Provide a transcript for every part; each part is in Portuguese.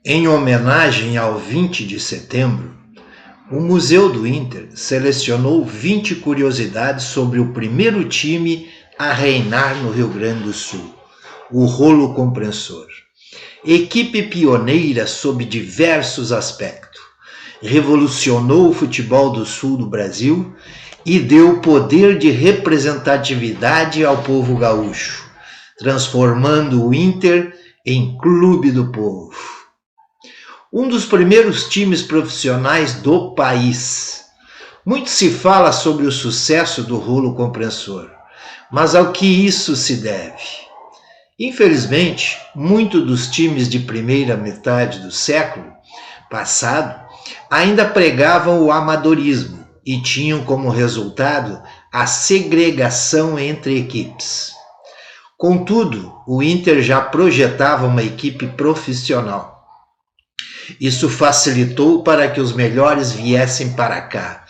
Em homenagem ao 20 de setembro, o Museu do Inter selecionou 20 curiosidades sobre o primeiro time a reinar no Rio Grande do Sul, o Rolo Compressor. Equipe pioneira sob diversos aspectos, revolucionou o futebol do sul do Brasil e deu poder de representatividade ao povo gaúcho, transformando o Inter em clube do povo. Um dos primeiros times profissionais do país. Muito se fala sobre o sucesso do Rolo Compressor, mas ao que isso se deve? Infelizmente, muitos dos times de primeira metade do século passado ainda pregavam o amadorismo e tinham como resultado a segregação entre equipes. Contudo, o Inter já projetava uma equipe profissional. Isso facilitou para que os melhores viessem para cá,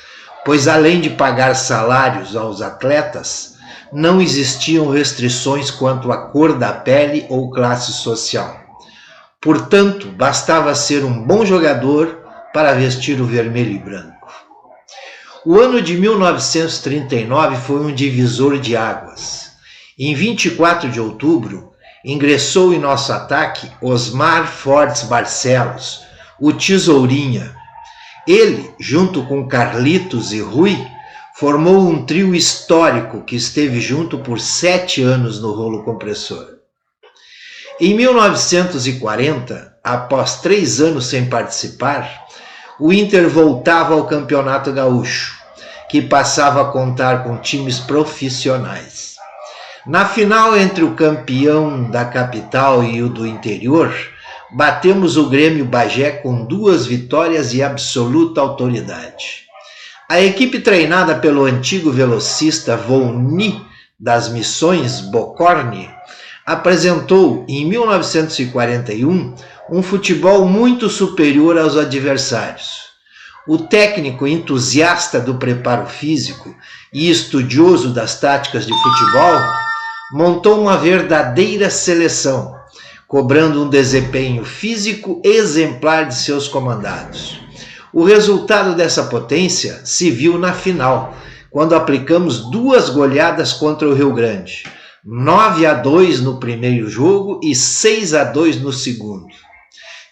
pois além de pagar salários aos atletas, não existiam restrições quanto à cor da pele ou classe social. Portanto, bastava ser um bom jogador para vestir o vermelho e branco. O ano de 1939 foi um divisor de águas. Em 24 de outubro, ingressou em nosso ataque Osmar Fortes Barcelos, o Tesourinha. Ele, junto com Carlitos e Rui, formou um trio histórico que esteve junto por 7 anos no Rolo Compressor. Em 1940, após 3 anos sem participar, o Inter voltava ao Campeonato Gaúcho, que passava a contar com times profissionais. Na final entre o campeão da capital e o do interior, batemos o Grêmio Bagé com 2 vitórias e absoluta autoridade. A equipe treinada pelo antigo velocista Volny das Missões Bocorni apresentou em 1941 um futebol muito superior aos adversários. O técnico entusiasta do preparo físico e estudioso das táticas de futebol montou uma verdadeira seleção, cobrando um desempenho físico exemplar de seus comandados. O resultado dessa potência se viu na final, quando aplicamos 2 goleadas contra o Rio Grande, 9-2 no primeiro jogo e 6-2 no segundo.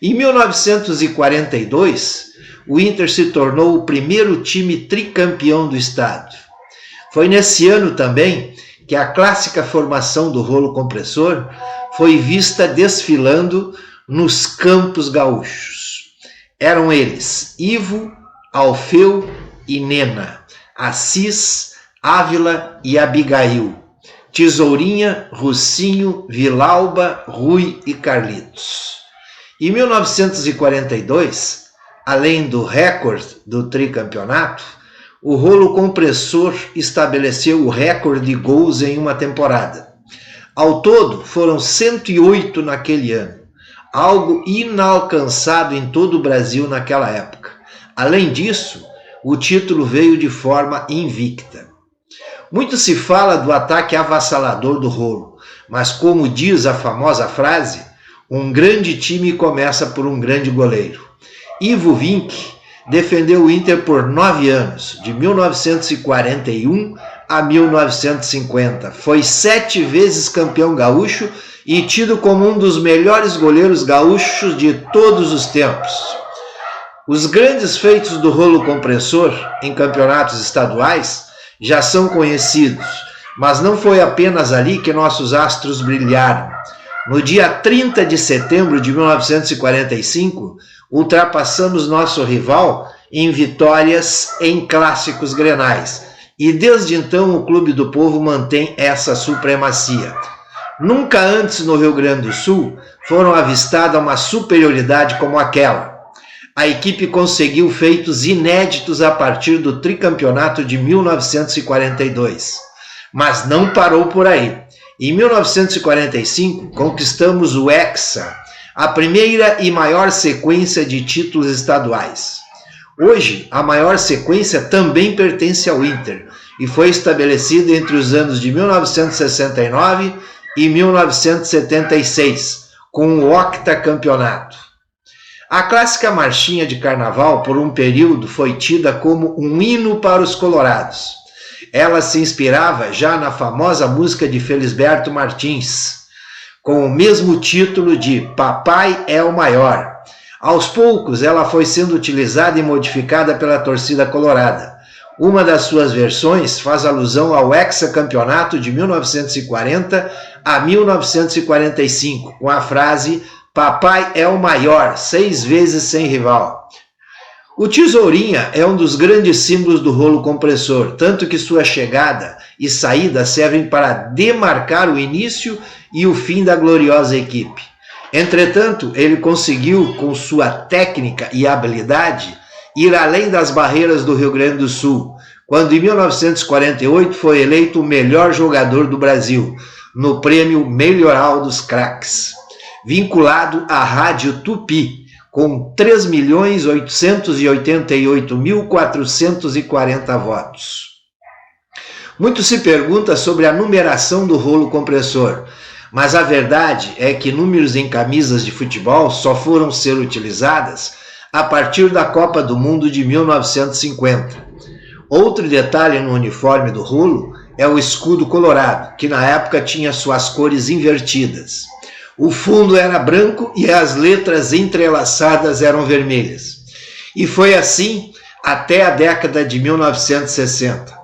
Em 1942, o Inter se tornou o primeiro time tricampeão do estado. Foi nesse ano também que a clássica formação do Rolo Compressor foi vista desfilando nos campos gaúchos. Eram eles Ivo, Alfeu e Nena, Assis, Ávila e Abigail, Tesourinha, Russinho, Vilauba, Rui e Carlitos. Em 1942, além do recorde do tricampeonato, o Rolo Compressor estabeleceu o recorde de gols em uma temporada. Ao todo, foram 108 naquele ano, algo inalcançado em todo o Brasil naquela época. Além disso, o título veio de forma invicta. Muito se fala do ataque avassalador do Rolo, mas como diz a famosa frase, um grande time começa por um grande goleiro. Ivo Vinck defendeu o Inter por 9 anos, de 1941 a 1950. Foi 7 vezes campeão gaúcho e tido como um dos melhores goleiros gaúchos de todos os tempos. Os grandes feitos do Rolo Compressor em campeonatos estaduais já são conhecidos, mas não foi apenas ali que nossos astros brilharam. No dia 30 de setembro de 1945, ultrapassamos nosso rival em vitórias em clássicos grenais, e desde então o Clube do Povo mantém essa supremacia. Nunca antes no Rio Grande do Sul foram avistada uma superioridade como aquela. A equipe conseguiu feitos inéditos a partir do tricampeonato de 1942, mas não parou por aí. Em 1945, conquistamos o Hexa, a primeira e maior sequência de títulos estaduais. Hoje, a maior sequência também pertence ao Inter e foi estabelecida entre os anos de 1969 e 1976, com o octacampeonato. A clássica marchinha de carnaval, por um período, foi tida como um hino para os colorados. Ela se inspirava já na famosa música de Felisberto Martins, com o mesmo título de Papai é o Maior. Aos poucos, ela foi sendo utilizada e modificada pela torcida colorada. Uma das suas versões faz alusão ao hexacampeonato de 1940 a 1945, com a frase Papai é o Maior, 6 vezes sem rival. O Tesourinha é um dos grandes símbolos do rolo compressor, tanto que sua chegada e saída servem para demarcar o início e o fim da gloriosa equipe. Entretanto, ele conseguiu, com sua técnica e habilidade, ir além das barreiras do Rio Grande do Sul, quando em 1948 foi eleito o melhor jogador do Brasil, no prêmio Melhoral dos Craques, vinculado à Rádio Tupi, com 3.888.440 votos. Muito se pergunta sobre a numeração do rolo compressor, mas a verdade é que números em camisas de futebol só foram ser utilizadas a partir da Copa do Mundo de 1950. Outro detalhe no uniforme do rolo é o escudo colorado, que na época tinha suas cores invertidas. O fundo era branco e as letras entrelaçadas eram vermelhas. E foi assim até a década de 1960.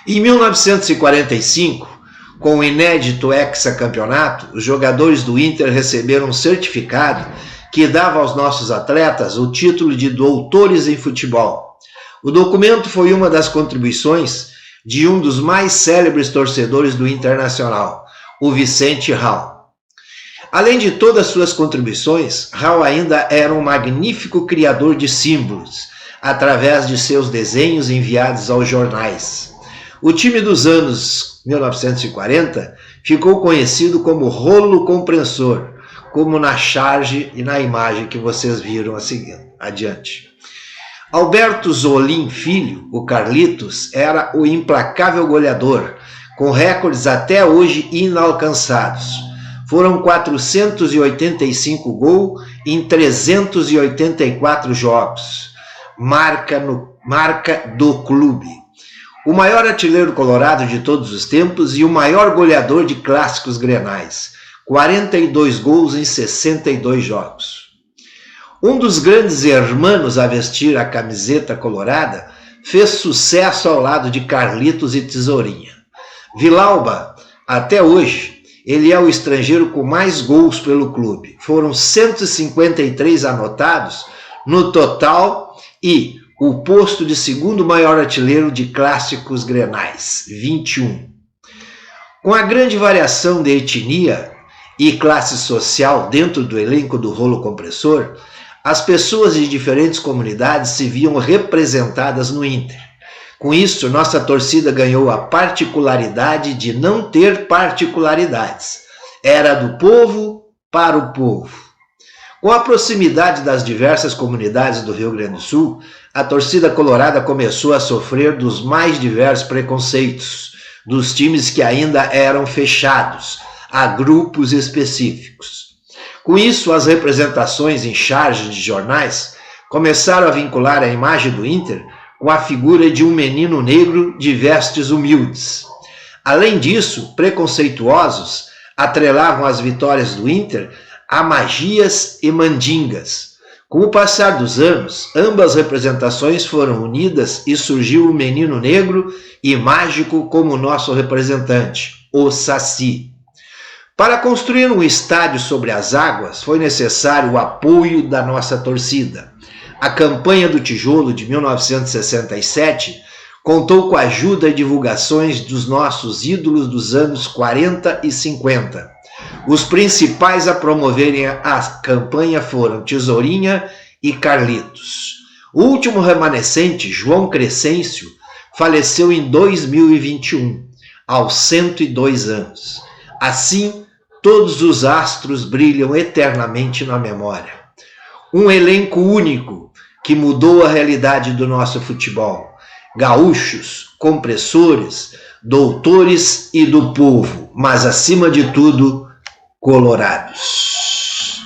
Em 1945, com o inédito hexacampeonato, os jogadores do Inter receberam um certificado que dava aos nossos atletas o título de doutores em futebol. O documento foi uma das contribuições de um dos mais célebres torcedores do Internacional, o Vicente Hall. Além de todas suas contribuições, Hall ainda era um magnífico criador de símbolos, através de seus desenhos enviados aos jornais. O time dos anos 1940 ficou conhecido como rolo compressor, como na charge e na imagem que vocês viram a seguir, adiante. Alberto Zolim Filho, o Carlitos, era o implacável goleador, com recordes até hoje inalcançados. Foram 485 gols em 384 jogos, marca do clube. O maior artilheiro colorado de todos os tempos e o maior goleador de clássicos grenais, 42 gols em 62 jogos. Um dos grandes hermanos a vestir a camiseta colorada fez sucesso ao lado de Carlitos e Tesourinha. Villalba, até hoje, ele é o estrangeiro com mais gols pelo clube. Foram 153 anotados no total e o posto de segundo maior artilheiro de clássicos grenais, 21. Com a grande variação de etnia e classe social dentro do elenco do rolo compressor, as pessoas de diferentes comunidades se viam representadas no Inter. Com isso, nossa torcida ganhou a particularidade de não ter particularidades. Era do povo para o povo. Com a proximidade das diversas comunidades do Rio Grande do Sul, a torcida colorada começou a sofrer dos mais diversos preconceitos, dos times que ainda eram fechados a grupos específicos. Com isso, as representações em charges de jornais começaram a vincular a imagem do Inter com a figura de um menino negro de vestes humildes. Além disso, preconceituosos atrelavam as vitórias do Inter a magias e mandingas. Com o passar dos anos, ambas representações foram unidas e surgiu o menino negro e mágico como nosso representante, o Saci. Para construir um estádio sobre as águas, foi necessário o apoio da nossa torcida. A campanha do tijolo de 1967 contou com a ajuda e divulgações dos nossos ídolos dos anos 40 e 50. Os principais a promoverem a campanha foram Tesourinha e Carlitos. O último remanescente, João Crescêncio, faleceu em 2021, aos 102 anos. Assim, todos os astros brilham eternamente na memória. Um elenco único que mudou a realidade do nosso futebol. Gaúchos, compressores, doutores e do povo, mas acima de tudo, colorados.